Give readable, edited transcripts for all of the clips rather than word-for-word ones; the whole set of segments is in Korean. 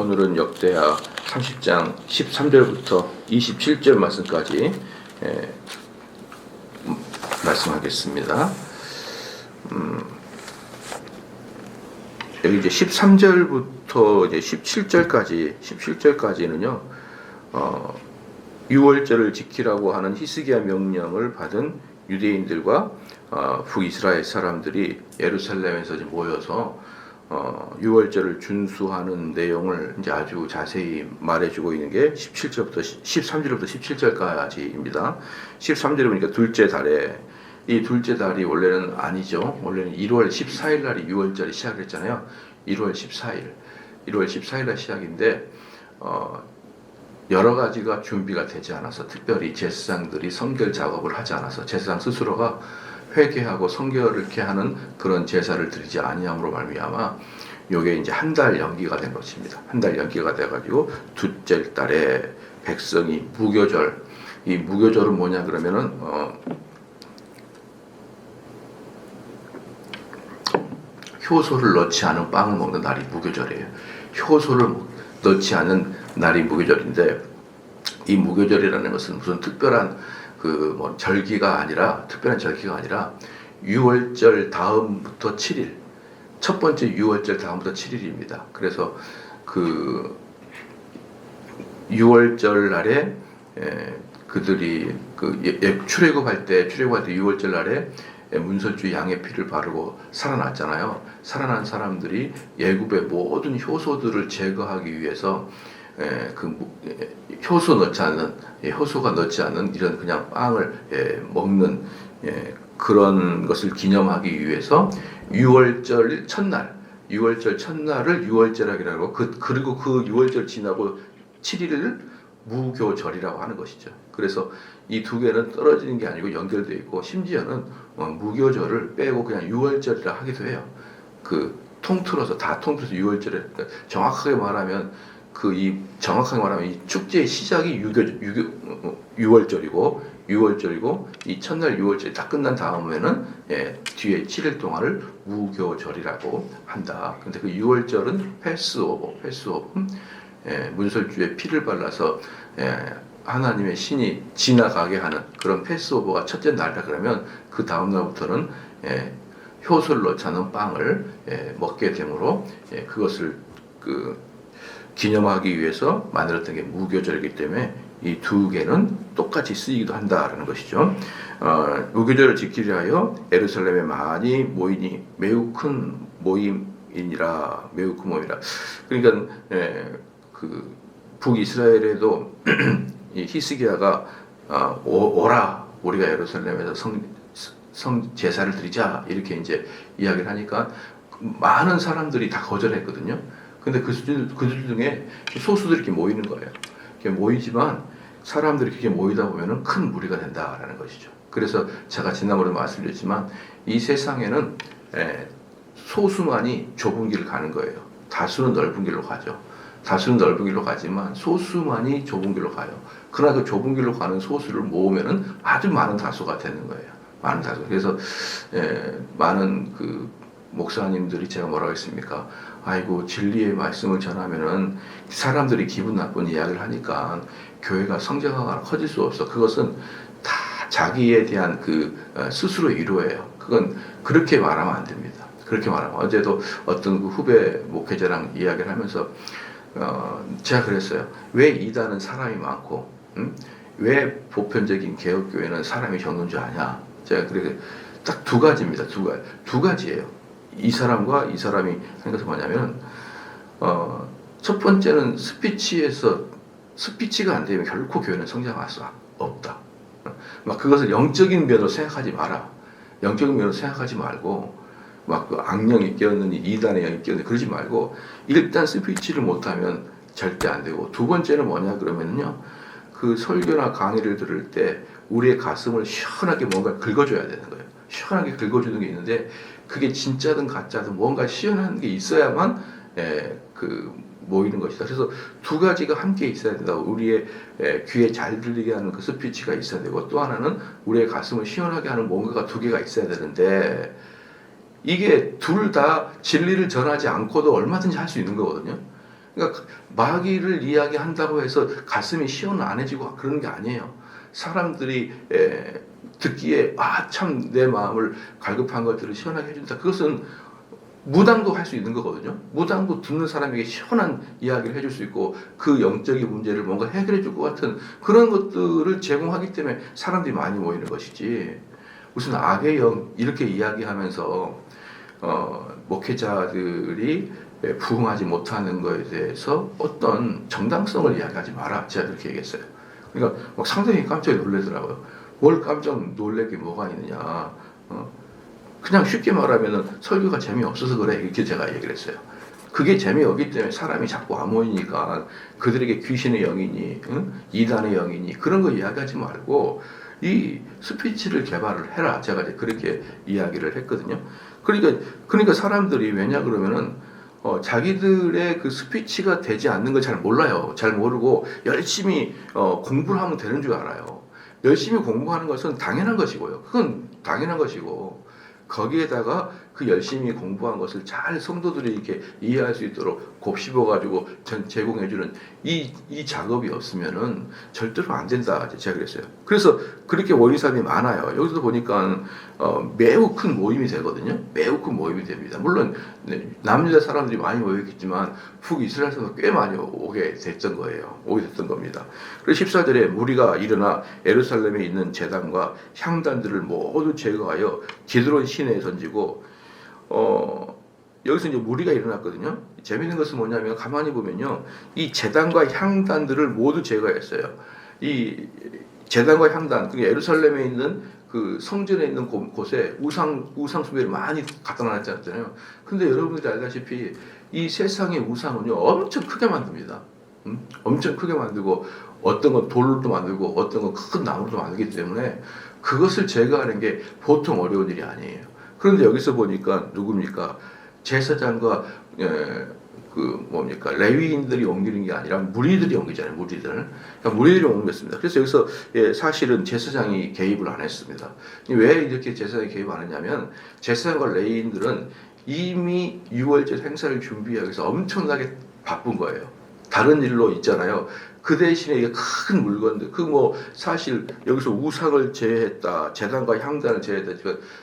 오늘은 역대하 30장 13절부터 27절 말씀까지 말씀하겠습니다. 여기 이제 13절부터 이제 17절까지는요, 유월절을 지키라고 하는 히스기야 명령을 받은 유대인들과 북이스라엘 사람들이 예루살렘에서 이제 모여서 유월절을 준수하는 내용을 이제 아주 자세히 말해주고 있는 게 13절부터 17절까지입니다. 13절에 보니까 둘째 달에, 이 둘째 달이 원래는 아니죠. 원래는 1월 14일 날이 유월절이 시작했잖아요. 1월 14일 날 시작인데 여러 가지가 준비가 되지 않아서, 특별히 제사장들이 성결 작업을 하지 않아서, 제사장 스스로가 회개하고 성결을 이렇게 하는 그런 제사를 드리지 아니함으로 말미암아 요게 이제 한 달 연기가 된 것입니다. 한 달 연기가 돼가지고 둘째 달에 백성이 무교절, 이 무교절은 뭐냐 그러면은 효소를 넣지 않은 빵을 먹는 날이 무교절이에요. 효소를 넣지 않은 날이 무교절인데, 이 무교절이라는 것은 무슨 특별한 절기가 아니라, 유월절 다음부터 7일, 첫 번째 유월절 다음부터 7일입니다. 그래서 그 유월절 날에 그들이 출애굽할 때 유월절 날에 문설주 양의 피를 바르고 살아났잖아요. 살아난 사람들이 애굽의 모든 효소들을 제거하기 위해서 효소가 넣지 않는 이런 그냥 빵을 먹는 그런 것을 기념하기 위해서 유월절 첫날을 유월절이라고, 그리고 그 유월절 지나고 7일을 무교절이라고 하는 것이죠. 그래서 이 두 개는 떨어지는 게 아니고 연결되어 있고, 심지어는 무교절을 빼고 그냥 유월절이라 하기도 해요. 통틀어서 유월절에, 그러니까 정확하게 말하면 이 축제의 시작이 유월절이고 이 첫날 유월절이 다 끝난 다음에는 뒤에 7일 동안을 무교절이라고 한다. 근데 그 유월절은 패스오버, 문설주에 피를 발라서 하나님의 신이 지나가게 하는 그런 패스오버가 첫째 날이라 그러면, 그 다음 날부터는 효소를 넣지 않은 빵을 먹게 되므로 그것을 기념하기 위해서 만들었던 게 무교절이기 때문에 이 두 개는 똑같이 쓰이기도 한다라는 것이죠. 무교절을 지키려 하여 예루살렘에 많이 모이니 매우 큰 모임이니라. 그러니까 북이스라엘에도 이 히스기야가 오라, 우리가 예루살렘에서 성 제사를 드리자, 이렇게 이제 이야기를 하니까 많은 사람들이 다 거절했거든요. 근데 그들 중에 소수들이 이렇게 모이는 거예요. 이렇게 모이지만 사람들이 그렇게 모이다 보면은 큰 무리가 된다라는 것이죠. 그래서 제가 지난번에도 말씀드렸지만, 이 세상에는 소수만이 좁은 길을 가는 거예요. 다수는 넓은 길로 가죠. 다수는 넓은 길로 가지만 소수만이 좁은 길로 가요. 그러나 그 좁은 길로 가는 소수를 모으면은 아주 많은 다수가 되는 거예요. 많은 다수. 그래서 많은 목사님들이 제가 뭐라고 했습니까? 아이고, 진리의 말씀을 전하면은 사람들이 기분 나쁜 이야기를 하니까 교회가 성장하거나 커질 수 없어. 그것은 다 자기에 대한 스스로 위로예요. 그건 그렇게 말하면 안 됩니다. 그렇게 말하면. 어제도 어떤 후배 목회자랑 이야기를 하면서 제가 그랬어요. 왜 이단은 사람이 많고, 왜 보편적인 개혁교회는 사람이 적는 줄 아냐? 제가 그렇게 딱 두 가지입니다. 두 가지예요. 이 사람과 이 사람이 하는 것은 뭐냐면, 첫 번째는 스피치가 안 되면 결코 교회는 성장할 수 없다. 그것을 영적인 면으로 생각하지 마라. 영적인 면으로 생각하지 말고, 악령이 끼었느니, 이단의 영이 끼었느니 그러지 말고, 일단 스피치를 못하면 절대 안 되고, 두 번째는 뭐냐 그러면요, 설교나 강의를 들을 때 우리의 가슴을 시원하게 뭔가 긁어줘야 되는 거예요. 시원하게 긁어주는 게 있는데, 그게 진짜든 가짜든 뭔가 시원한 게 있어야만 모이는 것이다. 그래서 두 가지가 함께 있어야 된다. 우리의 귀에 잘 들리게 하는 그 스피치가 있어야 되고, 또 하나는 우리의 가슴을 시원하게 하는 뭔가가 두 개가 있어야 되는데, 이게 둘 다 진리를 전하지 않고도 얼마든지 할 수 있는 거거든요. 그러니까 마귀를 이야기한다고 해서 가슴이 시원안해지고 그런 게 아니에요. 사람들이 듣기에 참 내 마음을 갈급한 것들을 시원하게 해준다. 그것은 무당도 할 수 있는 거거든요. 무당도 듣는 사람에게 시원한 이야기를 해줄 수 있고 그 영적인 문제를 뭔가 해결해 줄 것 같은 그런 것들을 제공하기 때문에 사람들이 많이 모이는 것이지, 무슨 악의 영 이렇게 이야기하면서 목회자들이 부응하지 못하는 것에 대해서 어떤 정당성을 이야기하지 마라, 제가 그렇게 얘기했어요. 그러니까 막 상당히 깜짝 놀라더라고요. 뭘 깜짝 놀랄 게 뭐가 있느냐. 그냥 쉽게 말하면 설교가 재미없어서 그래, 이렇게 제가 얘기를 했어요. 그게 재미없기 때문에 사람이 자꾸 안 모이니까 그들에게 귀신의 영이니 이단의 영이니 그런 거 이야기하지 말고 이 스피치를 개발을 해라, 제가 이제 그렇게 이야기를 했거든요. 그러니까 사람들이 왜냐 그러면은 자기들의 그 스피치가 되지 않는 걸 잘 몰라요. 잘 모르고 열심히 공부를 하면 되는 줄 알아요. 열심히 공부하는 것은 당연한 것이고요. 그건 당연한 것이고, 거기에다가 그 열심히 공부한 것을 잘 성도들이 이렇게 이해할 수 있도록 곱씹어가지고 제공해주는 이 작업이 없으면은 절대로 안 된다, 제가 그랬어요. 그래서 그렇게 모이는 사람이 많아요. 여기서 보니까 매우 큰 모임이 되거든요. 매우 큰 모임이 됩니다. 물론 남유다 사람들이 많이 모였겠지만 북이스라엘에서 꽤 많이 오게 됐던 거예요. 오게 됐던 겁니다. 그래서 14절에 무리가 일어나 예루살렘에 있는 제단과 향단들을 모두 제거하여 기드론 시내에 던지고, 여기서 이제 무리가 일어났거든요. 재밌는 것은 뭐냐면 가만히 보면요, 이 제단과 향단들을 모두 제거했어요. 이 제단과 향단, 그러니까 예루살렘에 있는 그 성전에 있는 곳에 우상 숭배를 많이 갖다 놨잖아요. 근데 여러분들이 알다시피 이 세상의 우상은요 엄청 크게 만듭니다. 엄청 크게 만들고 어떤 건 돌로도 만들고 어떤 건 큰 나무로도 만들기 때문에 그것을 제거하는 게 보통 어려운 일이 아니에요. 그런데 여기서 보니까 누굽니까? 제사장과 레위인들이 옮기는 게 아니라 무리들이 옮기잖아요. 그러니까 무리들이 옮겼습니다. 그래서 여기서 사실은 제사장이 개입을 안 했습니다. 왜 이렇게 제사장이 개입 안 했냐면 제사장과 레위인들은 이미 유월절 행사를 준비하기 위해서 엄청나게 바쁜 거예요. 다른 일로 있잖아요. 그 대신에 이게 큰 물건들, 사실 여기서 우상을 제외했다, 제단과 향단을 제외했다,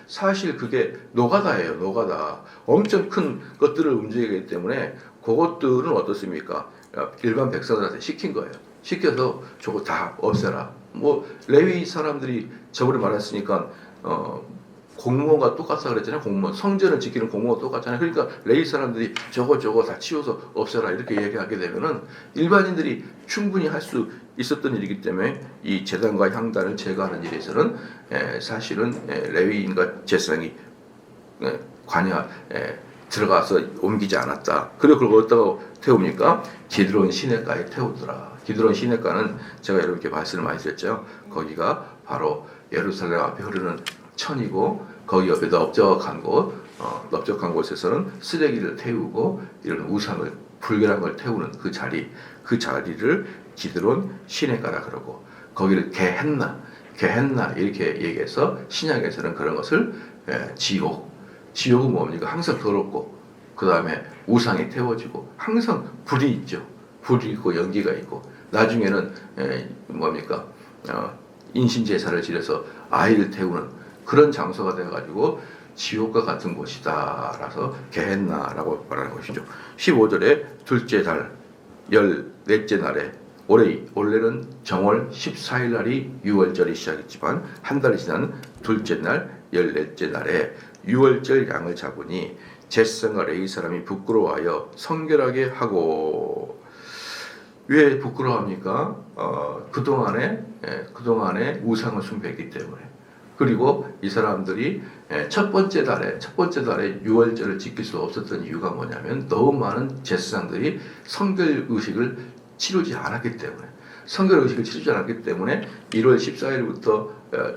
사실 그게 노가다예요, 노가다. 엄청 큰 것들을 움직이기 때문에 그것들은 어떻습니까? 일반 백성들한테 시킨 거예요. 시켜서 저거 다 없애라. 레위 사람들이 저번에 말했으니까, 공무원과 똑같다 그랬잖아요. 공무원, 성전을 지키는 공무원과 똑같잖아요. 그러니까 레위 사람들이 저거 다 치워서 없애라 이렇게 얘기하게 되면은 일반인들이 충분히 할 수 있었던 일이기 때문에 이 제단과 향단을 제거하는 일에서는 사실은 레위인과 제사장이 들어가서 옮기지 않았다. 그리고 그걸 어디다가 태웁니까? 기드론 시내가에 태우더라. 기드론 시내가는 제가 여러분께 말씀을 많이 드렸죠. 거기가 바로 예루살렘 앞에 흐르는 천이고, 거기 옆에 넓적한 곳에서는 쓰레기를 태우고 이런 우상을, 불결한 걸 태우는 그 자리를 기드론 시내가라 그러고, 거기를 게헨나 이렇게 얘기해서 신약에서는 그런 것을 지옥은 뭡니까? 항상 더럽고 그 다음에 우상이 태워지고 항상 불이 있죠. 불이 있고 연기가 있고 나중에는 인신제사를 지내서 아이를 태우는 그런 장소가 되어가지고 지옥과 같은 곳이다 라서 게헨나라고 말하는 것이죠. 15절에 둘째 달 14째 날에, 원래는 정월 14일 날이 유월절이 시작했지만 한 달이 지난 둘째 날 14째 날에 유월절 양을 잡으니 제사장과 레위 사람이 부끄러워하여 성결하게 하고. 왜 부끄러워합니까? 그동안에 우상을 숭배했기 때문에. 그리고 이 사람들이 첫 번째 달에 유월절을 지킬 수 없었던 이유가 뭐냐면 너무 많은 제사장들이 성결 의식을 치르지 않았기 때문에, 1월 14일부터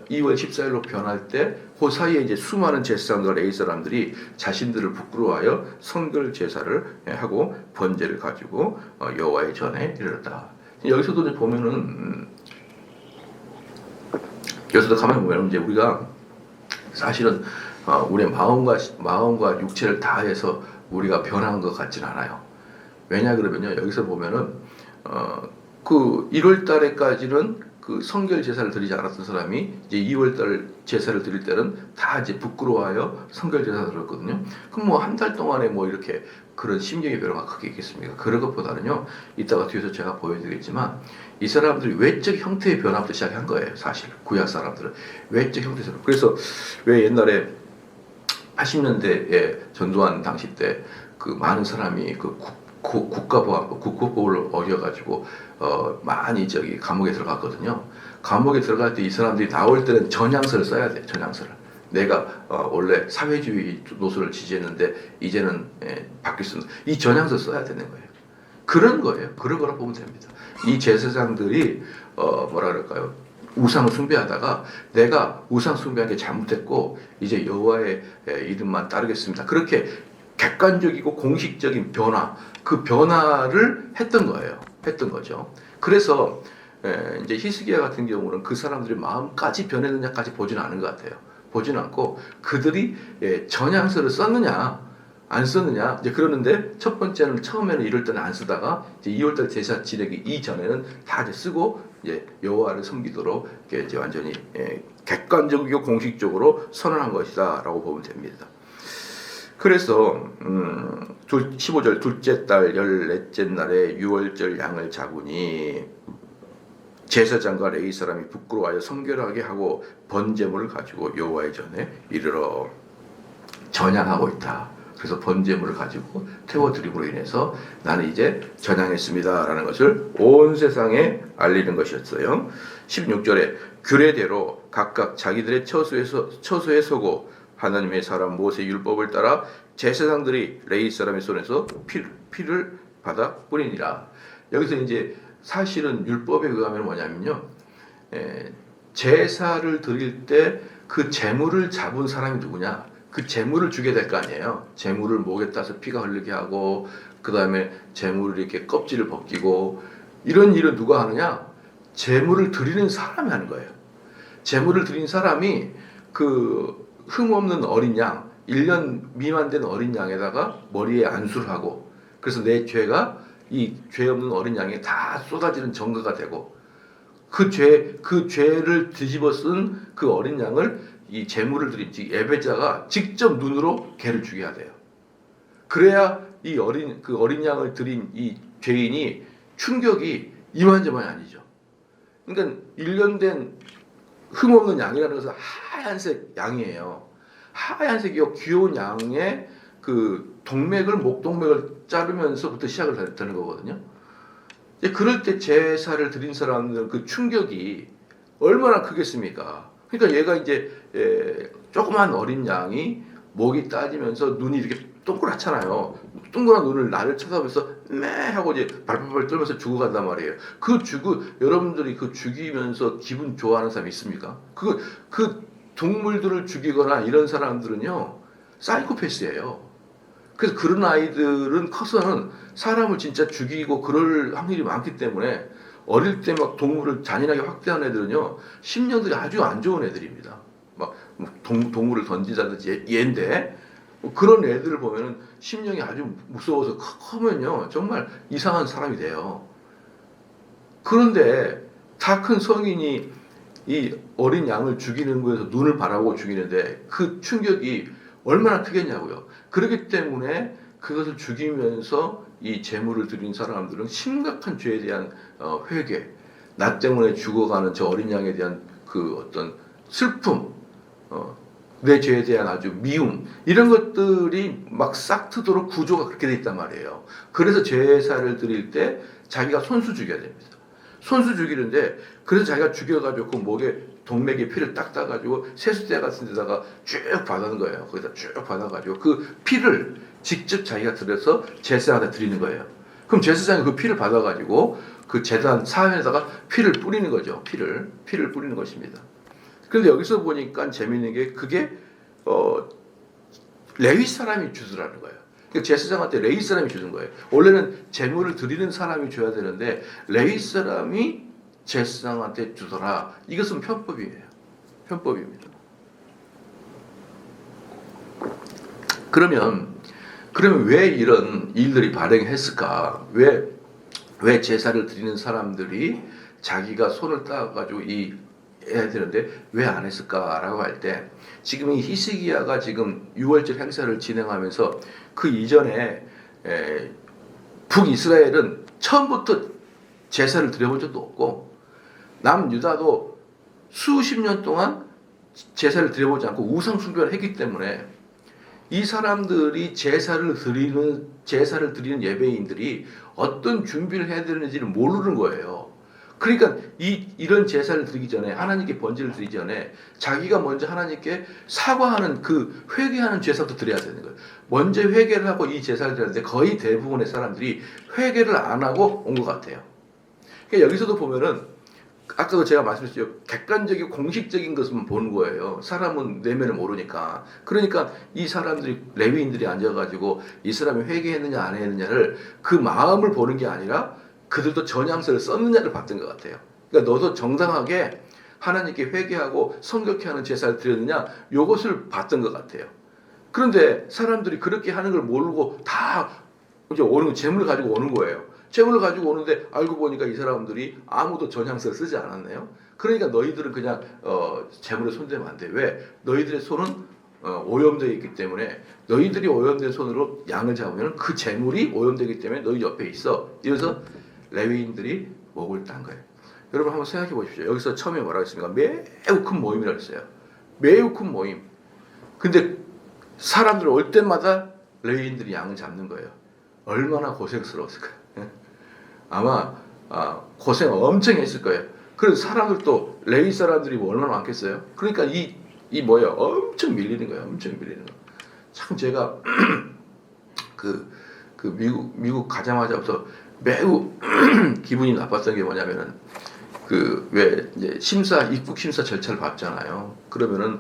2월 14일로 변할 때 그 사이에 이제 수많은 제사장과 레위 사람들이 자신들을 부끄러워하여 성결 제사를 하고 번제를 가지고 여호와의 전에 이르렀다. 여기서도 보면은 여기서도 가만히 보면 이제 우리가 사실은 우리의 마음과 육체를 다해서 우리가 변한 것 같지는 않아요. 왜냐 그러면요, 여기서 보면은 그 1월 달에까지는 그 성결 제사를 드리지 않았던 사람이 이제 2월 달 제사를 드릴 때는 다 이제 부끄러워하여 성결 제사를 드렸거든요. 그럼 뭐 한 달 동안에 뭐 이렇게 그런 심경의 변화가 크게 있겠습니까? 그런 것보다는요, 이따가 뒤에서 제가 보여드리겠지만 이 사람들이 외적 형태의 변화부터 시작한 거예요. 사실 구약 사람들은 외적 형태에서. 그래서 왜 옛날에 80년대에 전두환 당시 때 그 많은 사람이 그 국가보안법, 국고법을 어겨가지고 많이 저기 감옥에 들어갔거든요. 감옥에 들어갈 때 이 사람들이 나올 때는 전향서를 써야 돼. 전향서를. 내가 원래 사회주의 노선을 지지했는데 이제는 바뀌었습니다. 이 전향서 써야 되는 거예요. 그런 거예요. 그런 거라 보면 됩니다. 이 제사장들이 뭐라 그럴까요? 우상을 숭배하다가 내가 우상 숭배한 게 잘못했고 이제 여호와의 이름만 따르겠습니다. 그렇게 객관적이고 공식적인 변화, 그 변화를 했던 거예요. 했던 거죠. 그래서 이제 히스기야 같은 경우는 그 사람들의 마음까지 변했느냐까지 보지는 않은 것 같아요. 보지는 않고 그들이 전향서를 썼느냐 안 썼느냐 이제 그러는데 첫 번째는 처음에는 이럴 때는 안 쓰다가 이제 2월달 제사 지내기 이전에는 다 이제 쓰고 이제 여호와를 섬기도록 이제 완전히 객관적이고 공식적으로 선언한 것이다라고 보면 됩니다. 그래서 15절 둘째 달 14째 날에 6월절 양을 잡으니 제사장과 레위 사람이 부끄러워하여 성결하게 하고 번제물을 가지고 여호와의 전에 이르러 전향하고 있다. 그래서 번제물을 가지고 태워드림으로 인해서 나는 이제 전향했습니다라는 것을 온 세상에 알리는 것이었어요. 16절에 규례대로 각각 자기들의 처소에 서고 하나님의 사람 모세 율법을 따라 제사장들이 레위 사람의 손에서 피를 받아 뿌리니라. 여기서 이제 사실은 율법에 의하면 뭐냐면요, 제사를 드릴 때 그 제물을 잡은 사람이 누구냐? 그 제물을 주게 될 거 아니에요. 제물을 목에 따서 피가 흐르게 하고 그 다음에 제물을 이렇게 껍질을 벗기고 이런 일을 누가 하느냐? 제물을 드리는 사람이 하는 거예요. 제물을 드린 사람이 그 흠없는 어린 양, 1년 미만 된 어린 양에다가 머리에 안수를 하고 그래서 내 죄가 이 죄 없는 어린 양에 다 쏟아지는 전가가 되고 그 죄를 뒤집어 쓴 그 어린 양을 이 제물을 드린 예배자가 직접 눈으로 개를 죽여야 돼요. 그래야 이 어린 양을 드린 이 죄인이 충격이 이만저만이 아니죠. 그러니까 1년 된 흠없는 양이라는 것은 하얀색 양이에요. 하얀색이요 귀여운 양의 그 목동맥을 자르면서부터 시작을 되는 거거든요. 그럴 때 제사를 드린 사람들은 그 충격이 얼마나 크겠습니까? 그러니까 얘가 이제 조그만 어린 양이 목이 따지면서 눈이 이렇게 동그랗잖아요. 동그란 눈을 나를 쳐다보면서 매 하고 이제 발발발 떨면서 죽어간단 말이에요. 여러분들이 그 죽이면서 기분 좋아하는 사람 있습니까? 그 동물들을 죽이거나 이런 사람들은요 사이코패스예요. 그래서 그런 아이들은 커서는 사람을 진짜 죽이고 그럴 확률이 많기 때문에 어릴 때 막 동물을 잔인하게 학대하는 애들은요 심령들이 아주 안 좋은 애들입니다. 막 동물을 던지자든지 얘인데 그런 애들을 보면은 심령이 아주 무서워서 크면요 정말 이상한 사람이 돼요. 그런데 다 큰 성인이 이 어린 양을 죽이는 거에서 눈을 바라보고 죽이는데 그 충격이 얼마나 크겠냐고요. 그렇기 때문에 그것을 죽이면서 이 제물을 드린 사람들은 심각한 죄에 대한 회개, 나 때문에 죽어가는 저 어린 양에 대한 그 어떤 슬픔, 내 죄에 대한 아주 미움 이런 것들이 막 싹트도록 구조가 그렇게 돼 있단 말이에요. 그래서 제사를 드릴 때 자기가 손수 죽여야 됩니다. 손수 죽이는데 그래서 자기가 죽여가지고 그 목에 동맥에 피를 딱 따가지고 세숫대 같은 데다가 쭉 받는 거예요. 거기다 쭉 받아가지고 그 피를 직접 자기가 들여서 제사장한테 드리는 거예요. 그럼 제사장이 그 피를 받아가지고 그 제단 사안에다가 피를 뿌리는 거죠. 피를 뿌리는 것입니다. 그런데 여기서 보니까 재미있는 게 그게 레위 사람이 주더라는 거예요. 그러니까 제사장한테 레위 사람이 주는 거예요. 원래는 제물을 드리는 사람이 줘야 되는데 레위 사람이 제사장한테 주더라. 이것은 편법이에요. 편법입니다. 그러면 그러면 왜 이런 일들이 발생했을까? 왜 제사를 드리는 사람들이 자기가 손을 따가지고 해야 되는데 왜 안 했을까라고 할 때, 지금 이 히스기야가 지금 유월절 행사를 진행하면서 그 이전에 북이스라엘은 처음부터 제사를 드려본 적도 없고, 남유다도 수십 년 동안 제사를 드려보지 않고 우상 숭배를 했기 때문에 이 사람들이 제사를 드리는 예배인들이 어떤 준비를 해야 되는지를 모르는 거예요. 그러니까 이런 제사를 드리기 전에, 하나님께 번제를 드리기 전에 자기가 먼저 하나님께 사과하는, 그 회개하는 제사도 드려야 되는 거예요. 먼저 회개를 하고 이 제사를 드렸는데 거의 대부분의 사람들이 회개를 안 하고 온 것 같아요. 그러니까 여기서도 보면은 아까도 제가 말씀드렸죠. 객관적이고 공식적인 것만 보는 거예요. 사람은 내면을 모르니까. 그러니까 이 사람들이, 레위인들이 앉아가지고 이 사람이 회개했느냐 안 했느냐를, 그 마음을 보는 게 아니라 그들도 전향서를 썼느냐를 봤던 것 같아요. 그러니까 너도 정당하게 하나님께 회개하고 성결케 하는 제사를 드렸느냐, 이것을 봤던 것 같아요. 그런데 사람들이 그렇게 하는 걸 모르고 다 이제 오는, 재물을 가지고 오는 거예요. 재물을 가지고 오는데 알고 보니까 이 사람들이 아무도 전향서를 쓰지 않았네요. 그러니까 너희들은 그냥 재물에 손대면 안 돼. 왜? 너희들의 손은 오염되어 있기 때문에, 너희들이 오염된 손으로 양을 잡으면 그 재물이 오염되기 때문에 너희 옆에 있어. 이래서 레위인들이 목을 딴 거예요. 여러분 한번 생각해 보십시오. 여기서 처음에 뭐라고 했습니까? 매우 큰 모임이라고 했어요. 매우 큰 모임. 근데 사람들 올 때마다 레위인들이 양을 잡는 거예요. 얼마나 고생스러웠을까요? 아마 고생 엄청 했을 거예요. 그래서 사람들도, 레위 사람들이 뭐 얼마나 많겠어요? 그러니까 엄청 밀리는 거예요. 엄청 밀리는 거. 참 제가 미국 가자마자부터 매우 기분이 나빴던 게 뭐냐면은, 왜 이제 입국 심사 절차를 밟잖아요. 그러면은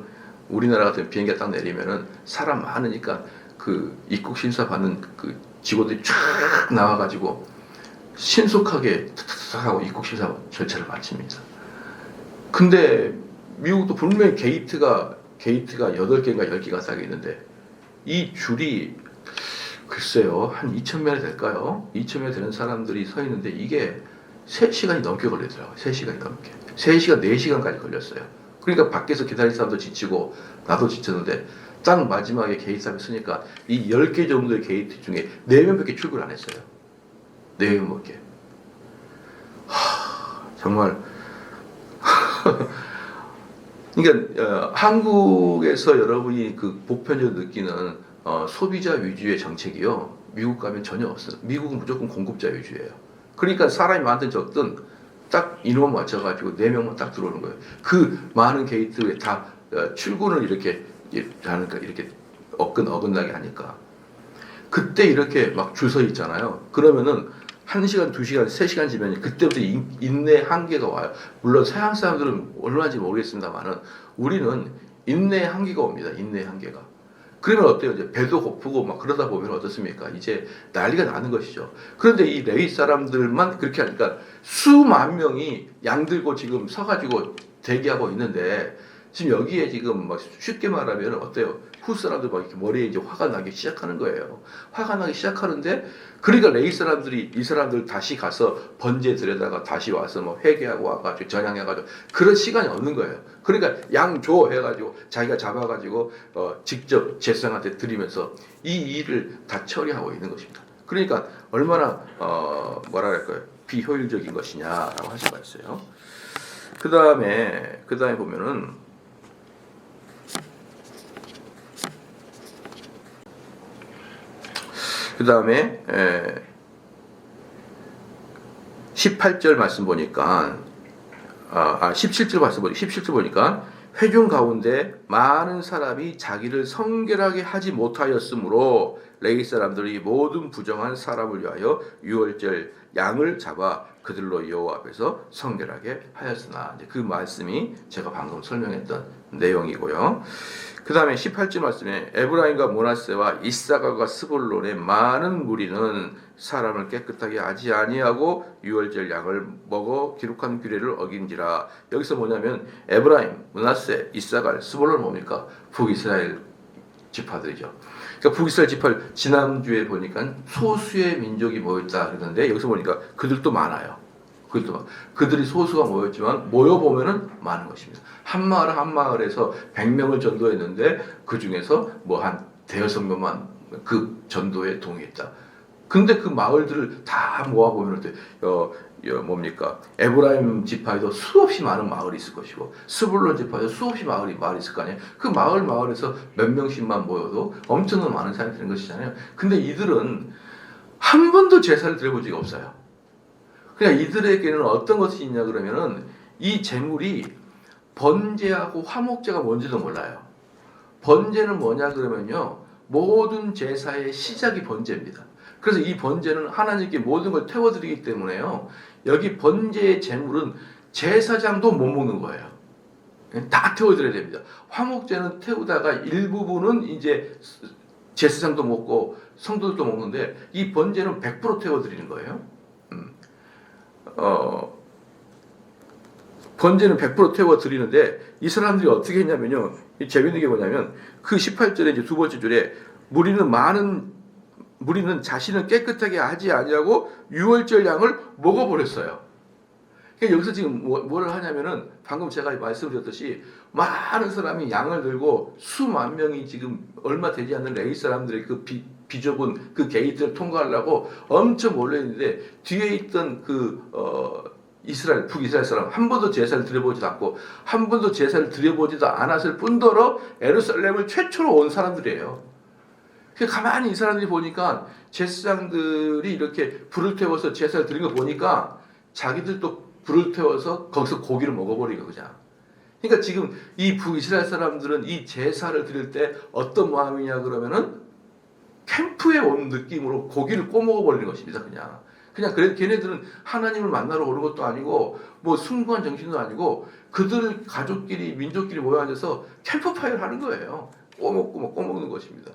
우리나라 같은 비행기가 딱 내리면은 사람 많으니까 그 입국 심사 받는 그 직원들이 쫙 나와가지고 신속하게 탁탁탁 하고 입국 심사 절차를 마칩니다. 근데 미국도 분명히 게이트가 8개인가 10개가 싹 있는데, 이 줄이 글쎄요 한 2,000명이 될까요? 2,000명이 되는 사람들이 서 있는데 이게 3시간이 넘게 걸리더라고요. 3시간이 넘게. 3시간, 4시간까지 걸렸어요. 그러니까 밖에서 기다릴 사람도 지치고 나도 지쳤는데, 딱 마지막에 게이트 앞에 서니까 이 10개 정도의 게이트 중에 4명밖에 출근을 안 했어요. 4명밖에. 정말 그러니까 한국에서 여러분이 그 보편적으로 느끼는 소비자 위주의 정책이요, 미국 가면 전혀 없어요. 미국은 무조건 공급자 위주예요. 그러니까 사람이 많든 적든 딱 인원 맞춰가지고 4명만 딱 들어오는 거예요. 그 많은 게이트에 다 출근을 이렇게 하니까, 이렇게 어긋나게 하니까. 그때 이렇게 막 줄 서 있잖아요. 그러면은 1시간, 2시간, 3시간 지면 그때부터 인내 한계가 와요. 물론 서양 사람들은 얼마인지 모르겠습니다만은 우리는 인내 한계가 옵니다. 인내 한계가. 그러면 어때요? 이제 배도 고프고 막 그러다 보면 어떻습니까? 이제 난리가 나는 것이죠. 그런데 이 레위 사람들만 그렇게 하니까 수만 명이 양 들고 지금 서가지고 대기하고 있는데, 지금 여기에 지금 막 쉽게 말하면 어때요? 후 사람들 막 이렇게 머리에 이제 화가 나기 시작하는 거예요. 화가 나기 시작하는데, 그러니까 레위 사람들이 이 사람들 다시 가서 번제 드려다가 다시 와서 뭐 회개하고 와가지고 전향해가지고 그런 시간이 없는 거예요. 그러니까 양 줘 해가지고 자기가 잡아가지고 직접 제사장한테 드리면서 이 일을 다 처리하고 있는 것입니다. 그러니까 얼마나 뭐랄까요, 비효율적인 것이냐라고 할 수가 있어요. 그 다음에 보면은 그 다음에 18절 말씀 보니까 17절 말씀 보니까 17절 보니까 회중 가운데 많은 사람이 자기를 성결하게 하지 못하였으므로 레위 사람들이 모든 부정한 사람을 위하여 유월절 양을 잡아 그들로 여호와 앞에서 성결하게 하였으나, 그 말씀이 제가 방금 설명했던 내용이고요. 그 다음에 18절 말씀에 에브라임과 므낫세와 이사갈과 스불론의 많은 무리는 사람을 깨끗하게 하지 아니하고 유월절 양을 먹어 기록한 규례를 어긴지라. 여기서 뭐냐면 에브라임, 므낫세, 이사갈, 스불론 뭡니까? 북이스라엘 지파들이죠. 그러니까 북이스라엘 지파를 지난주에 보니까 소수의 민족이 모였다 그러는데 여기서 보니까 그들도 많아요. 그들이 소수가 모였지만 모여보면은 많은 것입니다. 한 마을 한 마을에서 100명을 전도했는데 그 중에서 뭐 한 대여섯 명만 그 전도에 동의했다. 근데 그 마을들을 다 모아보면 뭡니까? 에브라임 지파에도 수없이 많은 마을이 있을 것이고 스불론 지파에도 수없이 마을이 있을 거 아니에요. 그 마을에서 몇 명씩만 모여도 엄청난 많은 사람이 되는 것이잖아요. 근데 이들은 한 번도 제사를 드려본 적이 없어요. 그냥 이들에게는 어떤 것이 있냐 그러면은 이 제물이 번제하고 화목제가 뭔지도 몰라요. 번제는 뭐냐 그러면요, 모든 제사의 시작이 번제입니다. 그래서 이 번제는 하나님께 모든 걸 태워드리기 때문에요, 여기 번제의 제물은 제사장도 못 먹는 거예요. 다 태워드려야 됩니다. 화목제는 태우다가 일부분은 이제 제사장도 먹고 성도들도 먹는데 이 번제는 100% 태워드리는 거예요. 번제는 100% 태워드리는데 이 사람들이 어떻게 했냐면요, 재밌는 게 뭐냐면 그 18절에 이제 두 번째 줄에 무리는 자신을 깨끗하게 하지 아니하고 유월절 양을 먹어버렸어요. 그러니까 여기서 지금 뭘 하냐면은 방금 제가 말씀드렸듯이 많은 사람이 양을 들고 수만 명이 지금 얼마 되지 않는 레위 사람들의 그 비좁은 그 게이트를 통과하려고 엄청 몰려있는데 뒤에 있던 북이스라엘 사람 한 번도 제사를 드려보지도 않고 한 번도 제사를 드려보지도 않았을 뿐더러 예루살렘을 최초로 온 사람들이에요. 가만히 이 사람들이 보니까 제사장들이 이렇게 불을 태워서 제사를 드린 거 보니까 자기들도 불을 태워서 거기서 고기를 먹어버리고 그냥. 그러니까 지금 이 북이스라엘 사람들은 이 제사를 드릴 때 어떤 마음이냐 그러면은 캠프에 온 느낌으로 고기를 꼬먹어버리는 것입니다. 그냥 걔네들은 하나님을 만나러 오는 것도 아니고 뭐 숭고한 정신도 아니고 그들 가족끼리 민족끼리 모여 앉아서 캠프파이어를 하는 거예요. 꼬먹는 것입니다.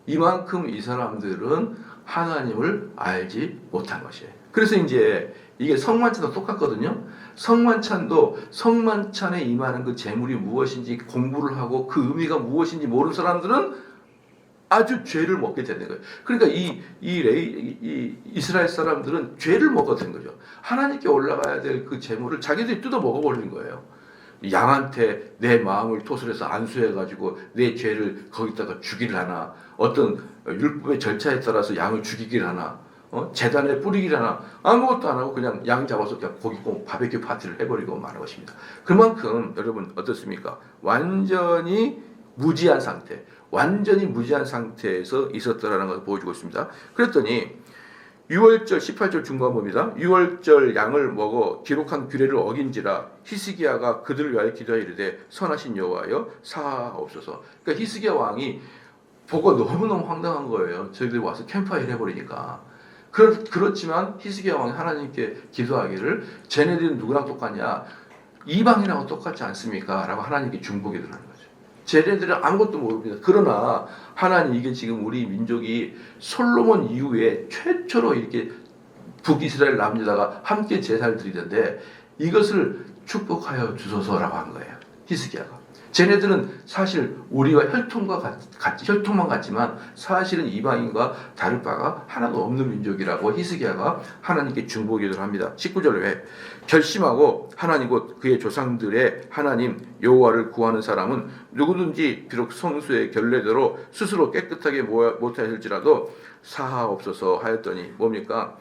이만큼 이 사람들은 하나님을 알지 못한 것이에요. 그래서 이제 이게 성만찬도 똑같거든요. 성만찬에 임하는 그 제물이 무엇인지 공부를 하고 그 의미가 무엇인지 모르는 사람들은 아주 죄를 먹게 되는 거예요. 그러니까 이 이스라엘 사람들은 죄를 먹게 된 거죠. 하나님께 올라가야 될 그 제물을 자기들이 뜯어 먹어버리는 거예요. 양한테 내 마음을 토설해서 안수해가지고 내 죄를 거기다가 주기를 하나, 어떤 율법의 절차에 따라서 양을 죽이기를 하나, 제단에 뿌리기를 하나, 아무것도 안 하고 그냥 양 잡아서 그냥 고기 구워 바베큐 파티를 해버리고 마는 것입니다. 그만큼 여러분 어떻습니까? 완전히 무지한 상태에서 있었다라는 것을 보여주고 있습니다. 그랬더니 6월절 18절 중간 봅니다. 6월절 양을 먹어 기록한 규례를 어긴지라 히스기야가 그들을 위하여 기도하여 이르되 선하신 여호와여 사하옵소서. 그러니까 히스기야 왕이 보고 너무너무 황당한 거예요. 저희들이 와서 캠프파이어 해버리니까. 그렇지만 히스기야 왕이 하나님께 기도하기를 쟤네들은 누구랑 똑같냐? 이방인하고 똑같지 않습니까? 라고 하나님께 중보기도를 하는 거예요. 쟤네들은 아무것도 모릅니다. 그러나 하나님, 이게 지금 우리 민족이 솔로몬 이후에 최초로 이렇게 북이스라엘 남유다가 함께 제사를 드리던데 이것을 축복하여 주소서라고 한 거예요. 히스기야가. 쟤네들은 사실 우리와 혈통만 같지만 사실은 이방인과 다를 바가 하나도 없는 민족이라고 히스기야가 하나님께 중보기도를 합니다. 19절에 결심하고 하나님 곧 그의 조상들의 하나님 여호와를 구하는 사람은 누구든지 비록 성수의 결례대로 스스로 깨끗하게 못하실지라도 사하옵소서 하였더니 뭡니까?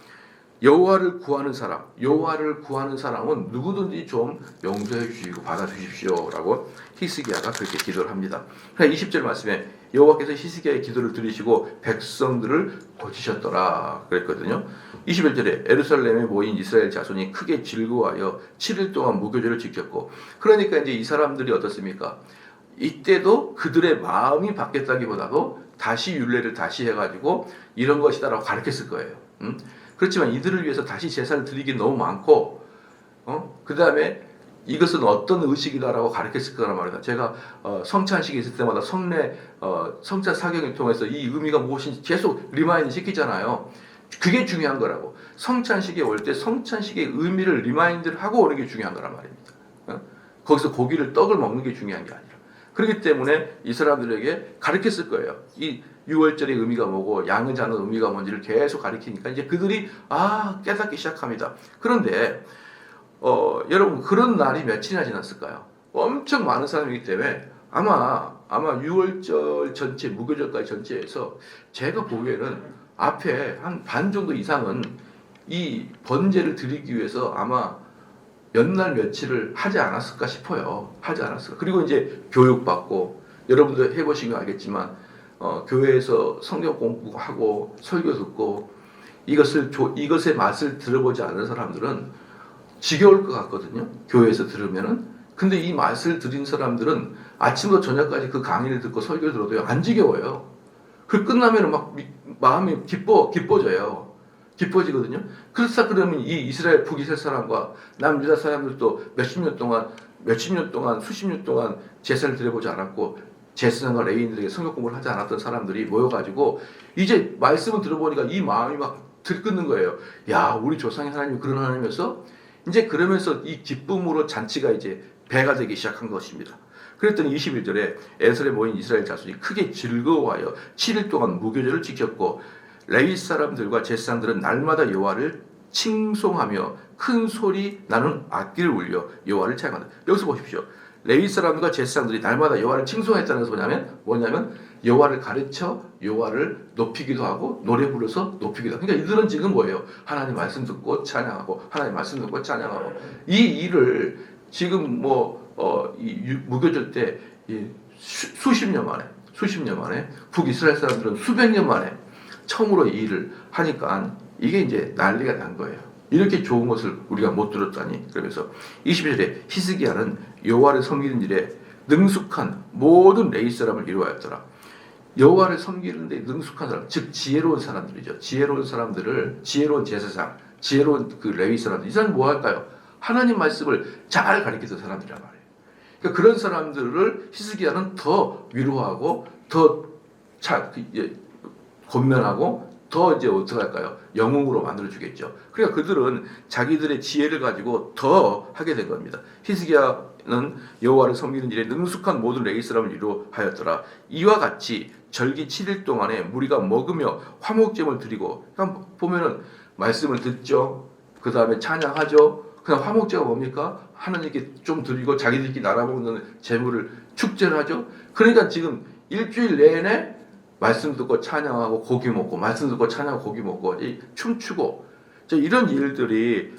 여호와를 구하는 사람은 누구든지 좀 용서해 주시고 받아 주십시오라고 히스기야가 그렇게 기도를 합니다. 20절 말씀에 여호와께서 히스기야의 기도를 들으시고 백성들을 고치셨더라 그랬거든요. 21절에 예루살렘에 모인 이스라엘 자손이 크게 즐거워하여 7일 동안 무교절을 지켰고, 그러니까 이제 이 사람들이 어떻습니까? 이때도 그들의 마음이 바뀌었다기보다도 다시 율례를 다시 해가지고 이런 것이다라고 가르쳤을 거예요. 그렇지만 이들을 위해서 다시 제사를 드리기 너무 많고, 그 다음에 이것은 어떤 의식이다라고 가르쳤을 거란 말이다. 제가 성찬식이 있을 때마다 성찬 사경을 통해서 이 의미가 무엇인지 계속 리마인드 시키잖아요. 그게 중요한 거라고. 성찬식에 올 때 성찬식의 의미를 리마인드를 하고 오는 게 중요한 거란 말입니다. 거기서 떡을 먹는 게 중요한 게 아니라. 그렇기 때문에 이 사람들에게 가르쳤을 거예요. 이 유월절의 의미가 뭐고 양을 자는 의미가 뭔지를 계속 가리키니까 이제 그들이 깨닫기 시작합니다. 그런데 여러분 그런 날이 며칠이나 지났을까요? 엄청 많은 사람이기 때문에 아마 6월절 전체 무교절까지 전체에서 제가 보기에는 앞에 한 반 정도 이상은 이 번제를 드리기 위해서 아마 몇 날 며칠을 하지 않았을까 싶어요. 하지 않았을까. 그리고 이제 교육받고 여러분들 해보시면 알겠지만 교회에서 성경 공부하고 설교 듣고 이것의 맛을 들어보지 않은 사람들은 지겨울 것 같거든요. 교회에서 들으면은. 근데 이 맛을 들인 사람들은 아침부터 저녁까지 그 강의를 듣고 설교를 들어도 안 지겨워요. 그 끝나면은 막 마음이 기뻐져요. 기뻐지거든요. 그렇다 그러면 이 이스라엘 북이스라엘 사람과 남유다 사람들도 수십 년 동안 제사를 드려보지 않았고 제사장과 레위인들에게 성경 공부를 하지 않았던 사람들이 모여가지고 이제 말씀을 들어보니까 이 마음이 막 들끓는 거예요. 야, 우리 조상의 하나님이 그런 하나님이면서 이제 그러면서 이 기쁨으로 잔치가 이제 배가 되기 시작한 것입니다. 그랬더니 21절에 에스라엘에 모인 이스라엘 자손이 크게 즐거워하여 7일 동안 무교절을 지켰고 레위 사람들과 제사장들은 날마다 여호와를 칭송하며 큰 소리 나는 악기를 울려 여호와를 찬양한다. 여기서 보십시오. 레위 사람들과 제사장들이 날마다 여호와를 칭송했다는 것은 뭐냐면 여호와를 가르쳐 여호와를 높이기도 하고 노래 불러서 높이기도 하고. 그러니까 이들은 지금 뭐예요? 하나님 말씀 듣고 찬양하고 하나님 말씀 듣고 찬양하고 이 일을 지금 이 무교절 때 수십 년 만에 북이스라엘 사람들은 수백 년 만에 처음으로 이 일을 하니까 이게 이제 난리가 난 거예요. 이렇게 좋은 것을 우리가 못 들었다니. 그러면서 22절에 히스기야는 여호와를 섬기는 일에 능숙한 모든 레위 사람을 이루하였더라. 여호와를 섬기는데 능숙한 사람, 즉 지혜로운 사람들이죠. 지혜로운 제사장, 지혜로운 그 레위 사람들. 이 사람은 뭐 할까요? 하나님 말씀을 잘 가르치던 사람들이란 말이에요. 그러니까 그런 사람들을 히스기야는 더 위로하고 더 권면하고 더 이제 어떻게 할까요? 영웅으로 만들어주겠죠. 그러니까 그들은 자기들의 지혜를 가지고 더 하게 된 겁니다. 히스기야는 여호와를 섬기는 일에 능숙한 모든 레위 사람을 위로하였더라. 이와 같이 절기 7일 동안에 무리가 먹으며 화목제물 드리고, 그러니까 보면은 말씀을 듣죠. 그 다음에 찬양하죠. 그냥 화목제가 뭡니까? 하나님께 좀 드리고 자기들끼리 나눠먹는 제물을 축제를 하죠. 그러니까 지금 일주일 내내 말씀 듣고 찬양하고 고기 먹고 말씀 듣고 찬양하고 고기 먹고 춤추고 이런 일들이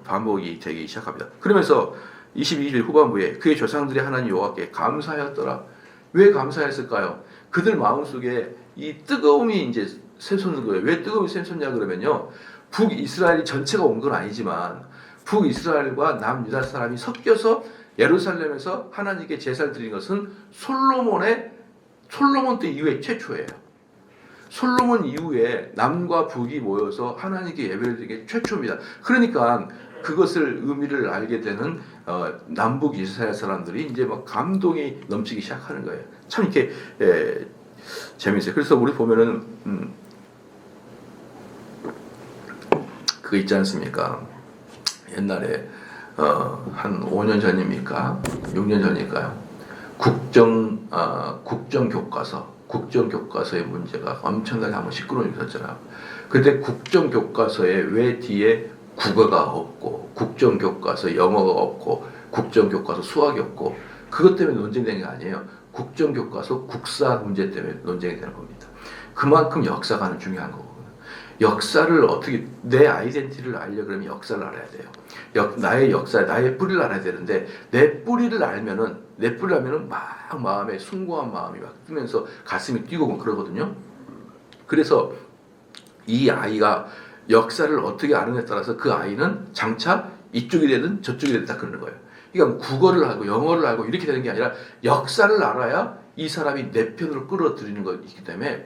반복이 되기 시작합니다. 그러면서 22절 후반부에 그의 조상들이 하나님 여호와께 감사하였더라. 왜 감사했을까요? 그들 마음속에 이 뜨거움이 이제 샘솟는 거예요. 왜 뜨거움이 샘솟냐 그러면요. 북이스라엘이 전체가 온 건 아니지만 북이스라엘과 남유다 사람이 섞여서 예루살렘에서 하나님께 제사를 드린 것은 솔로몬 때 이후에 최초예요. 솔로몬 이후에 남과 북이 모여서 하나님께 예배를 드린 게 최초입니다. 그러니까 그것을 의미를 알게 되는 남북 이스라엘 사람들이 이제 막 감동이 넘치기 시작하는 거예요. 참 이렇게 재미있어요. 그래서 우리 보면은 그거 있지 않습니까? 옛날에 한 5년 전입니까? 6년 전일까요? 국정교과서의 문제가 엄청나게 한번 시끄러운 일이 있었잖아요. 그때 국정교과서에 왜 뒤에 국어가 없고 국정교과서 영어가 없고 국정교과서 수학이 없고 그것 때문에 논쟁된 게 아니에요. 국정교과서 국사 문제 때문에 논쟁이 되는 겁니다. 그만큼 역사가 중요한 거거든요. 역사를 어떻게 내 아이덴티티를 알려 그러면 역사를 알아야 돼요. 나의 역사, 나의 뿌리를 알아야 되는데 내 뿌리를 알면은 막 마음에 숭고한 마음이 막 뜨면서 가슴이 뛰고 그러거든요. 그래서 이 아이가 역사를 어떻게 아느냐에 따라서 그 아이는 장차 이쪽이 되든 저쪽이 되든 다 그러는 거예요. 그러니까 국어를 알고 영어를 알고 이렇게 되는 게 아니라 역사를 알아야 이 사람이 내 편으로 끌어들이는 것이기 때문에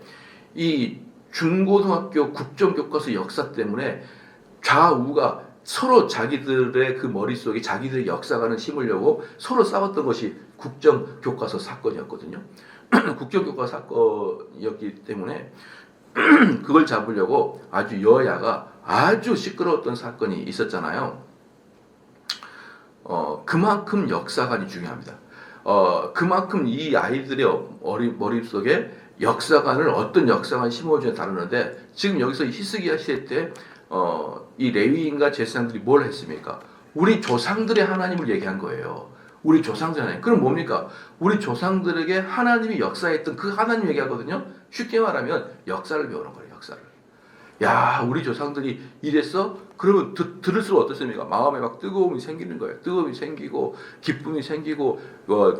이 중고등학교 국정교과서 역사 때문에 좌우가 서로 자기들의 그 머릿속에 자기들의 역사관을 심으려고 서로 싸웠던 것이 국정교과서 사건이었거든요. 국정교과서 사건이었기 때문에 그걸 잡으려고 아주 여야가 아주 시끄러웠던 사건이 있었잖아요. 그만큼 역사관이 중요합니다. 그만큼 이 아이들의 머릿속에 역사관을 어떤 역사관 심어주냐 다루는데 지금 여기서 히스기야 시대 때 이 레위인과 제사장들이 뭘 했습니까? 우리 조상들의 하나님을 얘기한 거예요. 우리 조상들의 하나님. 그럼 뭡니까? 우리 조상들에게 하나님이 역사했던 그 하나님 얘기하거든요. 쉽게 말하면 역사를 배우는 거예요. 역사를. 야, 우리 조상들이 이랬어? 그러면 들을수록 어떻습니까? 마음에 막 뜨거움이 생기는 거예요. 뜨거움이 생기고 기쁨이 생기고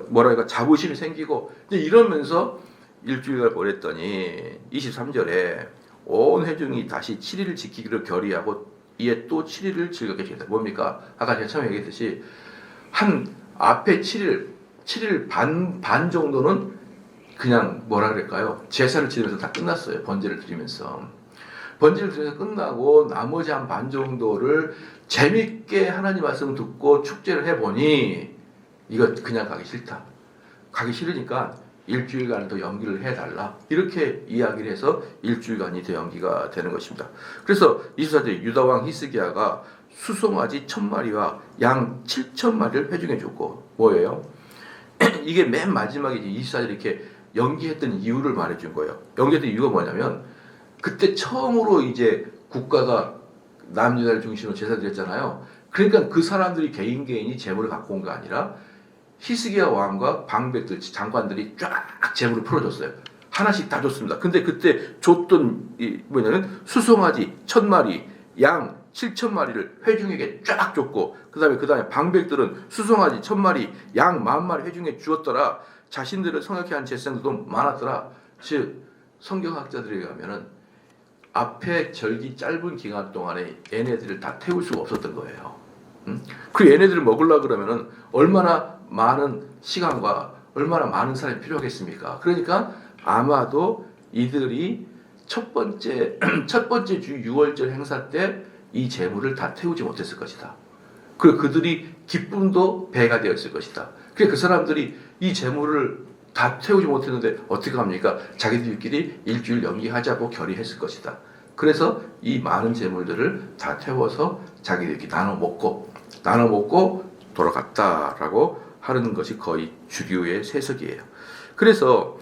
뭐랄까 자부심이 생기고 이제 이러면서 일주일을 보냈더니 23절에 온 회중이 다시 7일을 지키기로 결의하고 이에 또 7일을 즐겁게 지냈다. 뭡니까? 아까 제가 처음에 얘기했듯이 한 앞에 7일 반 정도는 그냥 뭐라 그럴까요? 제사를 지내면서 다 끝났어요. 번제를 드리면서. 번제를 드리면서 끝나고 나머지 한 반 정도를 재밌게 하나님 말씀 듣고 축제를 해보니 이거 그냥 가기 싫다. 가기 싫으니까 일주일간 더 연기를 해달라. 이렇게 이야기를 해서 일주일간이 더 연기가 되는 것입니다. 그래서 24절 유다왕 히스기야가 수송아지 1000마리와 양 7000마리를 회중해 줬고 뭐예요? 이게 맨 마지막에 24절 이렇게 연기했던 이유를 말해준 거예요. 연기했던 이유가 뭐냐면 그때 처음으로 이제 국가가 남유다를 중심으로 제사 드렸잖아요. 그러니까 그 사람들이 개인이 제물을 갖고 온 게 아니라 히스기야 왕과 방백들, 장관들이 쫙 제물을 풀어줬어요. 하나씩 다 줬습니다. 근데 그때 줬던 뭐냐면 수송아지 1000마리, 양 7000마리를 회중에게 쫙 줬고 그 다음에 방백들은 수송아지 1000마리, 양 10,000마리 회중에 주었더라. 자신들을 성역해 한 제사장들도 많았더라. 즉 성경학자들에 의하면은 앞에 절기 짧은 기간 동안에 얘네들을 다 태울 수가 없었던 거예요. 그 얘네들을 먹으려고 그러면은 얼마나 많은 시간과 얼마나 많은 사람이 필요하겠습니까? 그러니까 아마도 이들이 첫 번째 주 6월절 행사 때 이 제물을 다 태우지 못했을 것이다. 그리고 그들이 기쁨도 배가 되었을 것이다. 그래서 그 사람들이 이 제물을 다 태우지 못했는데 어떻게 합니까? 자기들끼리 일주일 연기하자고 결의했을 것이다. 그래서 이 많은 제물들을 다 태워서 자기들끼리 나눠 먹고 돌아갔다라고 하는 것이 거의 주류의 세석이에요. 그래서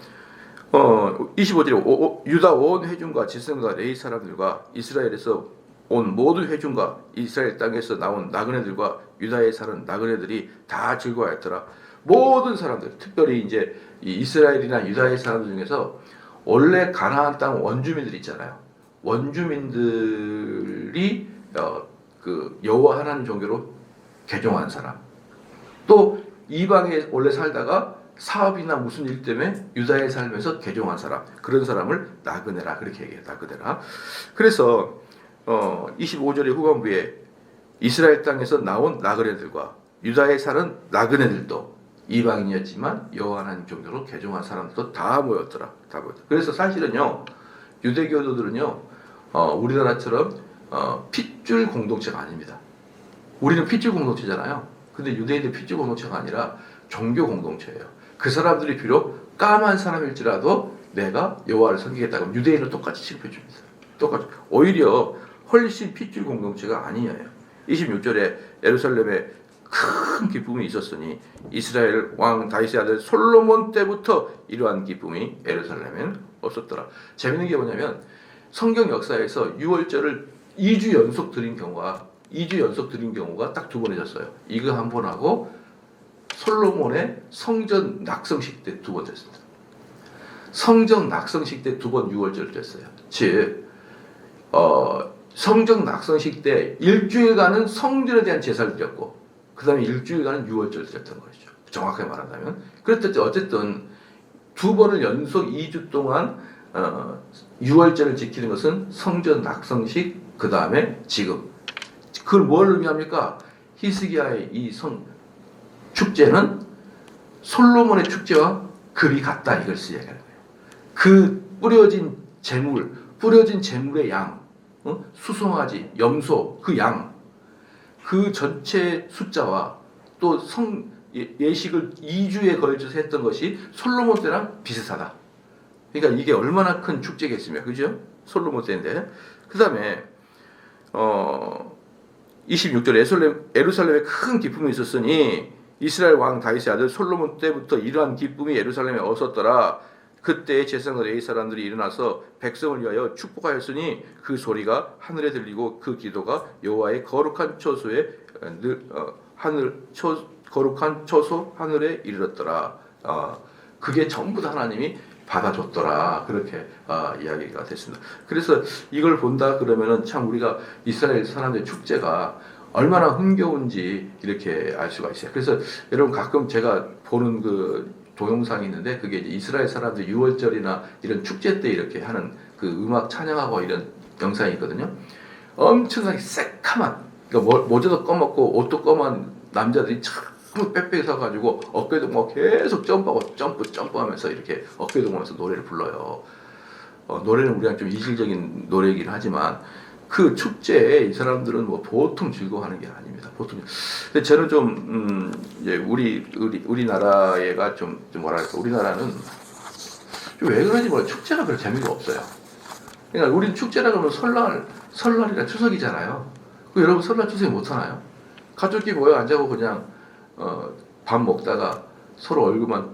25절에 유다 온 회중과 지성과 레위 사람들과 이스라엘에서 온 모든 회중과 이스라엘 땅에서 나온 나그네들과 유다에 사는 나그네들이 다 즐거워했더라. 모든 사람들, 특별히 이제 이 이스라엘이나 유다의 사람들 중에서 원래 가나안 땅 원주민들 있잖아요. 원주민들이 그 여호와 하나님 종교로 개종한 사람, 또 이방에 원래 살다가 사업이나 무슨 일 때문에 유다에 살면서 개종한 사람, 그런 사람을 나그네라 그렇게 얘기해요. 나그네라. 그래서 25절의 후반부에 이스라엘 땅에서 나온 나그네들과 유다에 사는 나그네들도 이방인이었지만 여호와 하나님 종교로 개종한 사람들도 다 모였더라. 다 모였더라. 그래서 사실은요, 유대교도들은요, 우리나라처럼 핏줄 공동체가 아닙니다. 우리는 핏줄 공동체잖아요. 근데 유대인들 핏줄 공동체가 아니라 종교 공동체예요. 그 사람들이 비록 까만 사람일지라도 내가 여호와를 섬기겠다 그러면 유대인을 똑같이 취급해 줍니다. 똑같이. 오히려 훨씬 핏줄 공동체가 아니에요. 26절에 예루살렘에 큰 기쁨이 있었으니 이스라엘 왕 다윗의 아들 솔로몬 때부터 이러한 기쁨이 예루살렘엔 없었더라. 재밌는 게 뭐냐면 성경 역사에서 6월절을 2주 연속 드린 경우가 딱 2번 있었어요. 이거 한 번 하고 솔로몬의 성전 낙성식 때 2번 됐습니다. 성전 낙성식 때 2번 6월절 됐어요. 즉 성전 낙성식 때 일주일간은 성전에 대한 제사를 드렸고 그 다음에 일주일간은 6월절을 드렸던 것이죠. 정확하게 말한다면. 그랬더니 어쨌든 2번을 연속 2주 동안 6월절을 지키는 것은 성전 낙성식 그 다음에 지금 그걸 뭘 의미합니까? 히스기야의 이 축제는 솔로몬의 축제와 급이 같다 이것을 얘기하는 거예요. 그 뿌려진 재물의 양, 수송아지, 염소, 그 양, 그 전체 숫자와 또 예식을 2주에 걸쳐서 했던 것이 솔로몬 때랑 비슷하다. 그러니까 이게 얼마나 큰 축제겠습니까? 그죠? 솔로몬 때인데. 그 다음에 26절 예루살렘에 큰 기쁨이 있었으니 이스라엘 왕 다윗의 아들 솔로몬 때부터 이러한 기쁨이 예루살렘에 없었더라. 그때 제사장들 A 사람들이 일어나서 백성을 위하여 축복하였으니 그 소리가 하늘에 들리고 그 기도가 여호와의 거룩한 처소에 거룩한 처소 하늘에 이르렀더라. 그게 전부 다 하나님이 받아줬더라. 그렇게 이야기가 됐습니다. 그래서 이걸 본다 그러면은 참 우리가 이스라엘 사람들의 축제가 얼마나 흥겨운지 이렇게 알 수가 있어요. 그래서 여러분 가끔 제가 보는 그 동영상이 있는데 그게 이제 이스라엘 사람들 6월절이나 이런 축제 때 이렇게 하는 그 음악 찬양하고 이런 영상이 있거든요. 엄청나게 새카만, 그러니까 모자도 검었고 옷도 검은 남자들이 참 빽빽이 서가지고 어깨 동무하고 계속 점프하고 점프하면서 이렇게 어깨 동무하면서 노래를 불러요. 노래는 우리가 좀 이질적인 노래이긴 하지만 그 축제에 이 사람들은 뭐 보통 즐거워하는 게 아닙니다. 보통. 근데 저는 좀 이제 우리나라가 좀 뭐랄까, 우리나라는 좀 왜 그런지 몰라요. 축제가 별 재미가 없어요. 그러니까 우리는 축제라 그러면 설날이나 추석이잖아요. 그 여러분 설날 추석에 못 하나요? 가족끼리 모여 앉아고 그냥 밥 먹다가 서로 얼굴만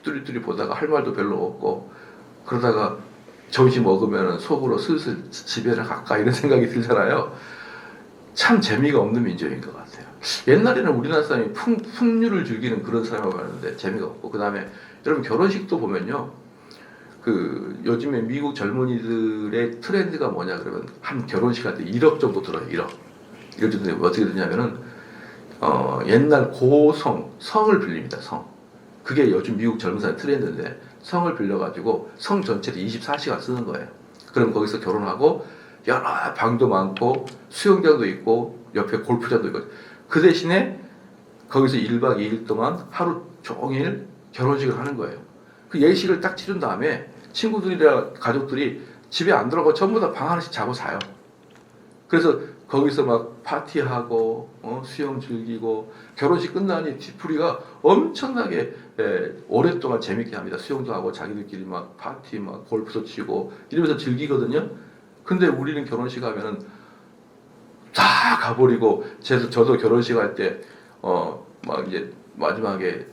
뚜리뚜리 보다가 할 말도 별로 없고 그러다가 점심 먹으면 속으로 슬슬 집에 갈까 이런 생각이 들잖아요. 참 재미가 없는 민족인 것 같아요. 옛날에는 우리나라 사람이 풍류를 즐기는 그런 사람이 많은데 재미가 없고, 그 다음에 여러분 결혼식도 보면요, 그 요즘에 미국 젊은이들의 트렌드가 뭐냐 그러면 한 결혼식한테 1억 정도 들어요. 1억. 이럴 때 어떻게 되냐면은 옛날 성을 빌립니다. 성. 그게 요즘 미국 젊은 사람 트렌드인데 성을 빌려가지고 성 전체를 24시간 쓰는 거예요. 그럼 거기서 결혼하고 여러 방도 많고 수영장도 있고 옆에 골프장도 있고, 그 대신에 거기서 1박 2일 동안 하루 종일 결혼식을 하는 거예요. 그 예식을 딱 치른 다음에 친구들이랑 가족들이 집에 안 들어가고 전부 다 방 하나씩 자고 자요. 그래서 거기서 막 파티하고 수영 즐기고, 결혼식 끝나니 뒤풀이가 엄청나게 오랫동안 재밌게 합니다. 수영도 하고 자기들끼리 막 파티 막 골프도 치고 이러면서 즐기거든요. 근데 우리는 결혼식 하면은 다 가버리고, 저도 결혼식 할 때 막 이제 마지막에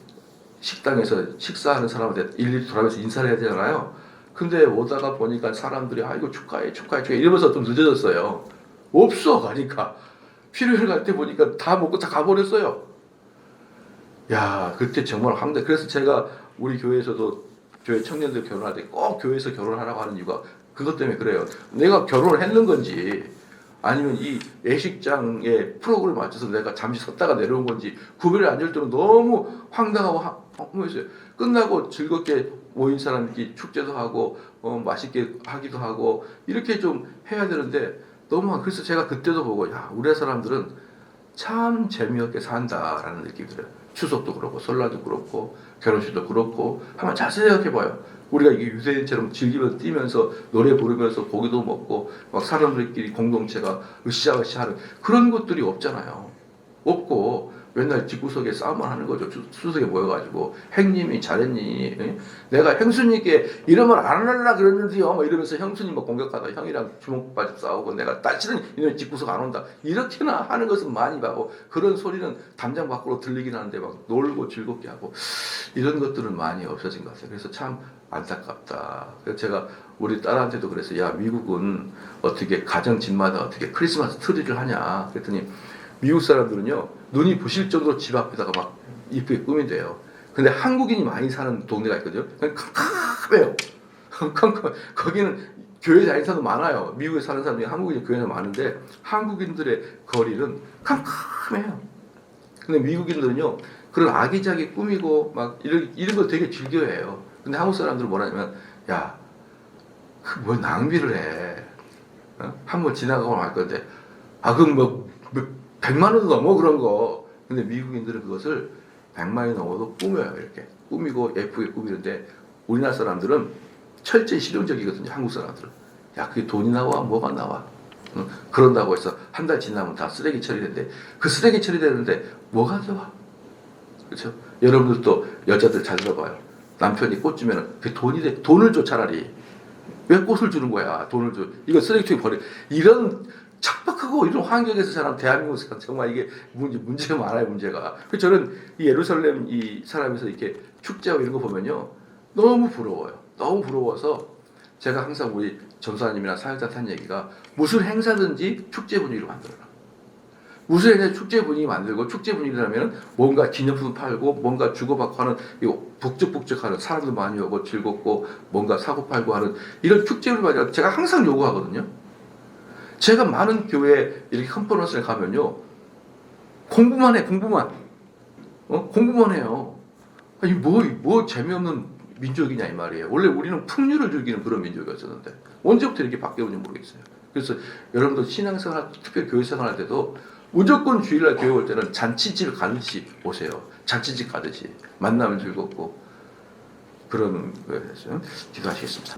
식당에서 식사하는 사람한테 일일이 돌아가면서 인사를 해야 되잖아요. 근데 오다가 보니까 사람들이 아이고 축하해 이러면서 좀 늦어졌어요. 없어 가니까 필요해 갈 때 보니까 다 먹고 다 가버렸어요. 야, 그때 정말 황당. 그래서 제가 우리 교회에서도 교회 청년들 결혼할 때 꼭 교회에서 결혼하라고 하는 이유가 그것 때문에 그래요. 내가 결혼을 했는 건지 아니면 이 예식장의 프로그램을 맞춰서 내가 잠시 섰다가 내려온 건지 구별이 안 될 때는 너무 황당하고 황당했어요. 끝나고 즐겁게 모인 사람끼리 축제도 하고 맛있게 하기도 하고 이렇게 좀 해야 되는데 너무, 그래서 제가 그때도 보고 야, 우리나라 사람들은 참 재미없게 산다라는 느낌이 들어요. 추석도 그렇고 설날도 그렇고 결혼식도 그렇고 한번 자세히 생각해봐요. 우리가 이게 유대인처럼 즐기면서 뛰면서 노래 부르면서 고기도 먹고 막 사람들끼리 공동체가 으쌰으쌰 하는 그런 것들이 없잖아요. 없고 맨날 집구석에 싸움을 하는 거죠. 수석에 모여가지고 행님이 잘했니? 내가 형수님께 이런 말 안 하려고 그랬는데요. 뭐 이러면서 형수님 막 공격하다 형이랑 주먹바지 싸우고 내가 다시는 이놈 집구석 안 온다. 이렇게나 하는 것은 많이 봐고, 그런 소리는 담장 밖으로 들리긴 하는데 막 놀고 즐겁게 하고 이런 것들은 많이 없어진 것 같아요. 그래서 참 안타깝다. 그래서 제가 우리 딸한테도 그래서 야, 미국은 어떻게 가정 집마다 어떻게 크리스마스 트리를 하냐 그랬더니 미국 사람들은요, 눈이 부실 정도로 집 앞에다가 막 이쁘게 꾸민대요. 근데 한국인이 많이 사는 동네가 있거든요. 그냥 캄캄해요. 거기는 교회 다니는 사람도 많아요. 미국에 사는 사람들이 한국인이 교회에 많은데 한국인들의 거리는 캄캄해요. 근데 미국인들은요, 그런 아기자기 꾸미고 막 이런 걸 되게 즐겨해요. 근데 한국 사람들은 뭐라냐면, 야, 뭐 낭비를 해. 한번 지나가고 말 건데, 그럼 뭐 100만 원도 넘어 그런 거. 근데 미국인들은 그것을 100만 원이 넘어도 꾸며요. 이렇게 꾸미고 예쁘게 꾸미는데, 우리나라 사람들은 철저히 실용적이거든요. 한국 사람들은. 야, 그게 돈이 나와 뭐가 나와. 그런다고 해서 한 달 지나면 다 쓰레기 처리되는데, 그 쓰레기 처리되는데 뭐가 좋아. 그렇죠? 여러분들도 여자들 잘 들어봐요. 남편이 꽃 주면은 그 돈을 줘. 차라리 왜 꽃을 주는 거야. 돈을 줘. 이거 쓰레기통에 버려. 이런 척박하고 이런 환경에서 자란 대한민국에서 정말 이게 문제가 많아요. 문제가. 그래서 저는 이 예루살렘 이 사람에서 이렇게 축제하고 이런 거 보면요, 너무 부러워요. 너무 부러워서 제가 항상 우리 전사님이나 사역자 한 얘기가 무슨 행사든지 축제 분위기로 만들어라. 무슨 행사 축제 분위기 만들고 축제 분위기라면 뭔가 기념품 팔고 뭔가 주고받고 하는 북적북적하는 사람도 많이 오고 즐겁고 뭔가 사고 팔고 하는 이런 축제를 만들어 제가 항상 요구하거든요. 제가 많은 교회 이렇게 컨퍼런스에 가면요 공부만 해 공부만 공부만 해요. 아니 뭐 재미없는 민족이냐 이 말이에요. 원래 우리는 풍류를 즐기는 그런 민족이었었는데 언제부터 이렇게 바뀌었는지 모르겠어요. 그래서 여러분도 신앙생활 특별히 교회생활 할 때도 무조건 주일날 교회 올 때는 잔치집 가듯이 오세요. 잔치집 가듯이 만나면 즐겁고 그런 거에 대해서 기도하시겠습니다.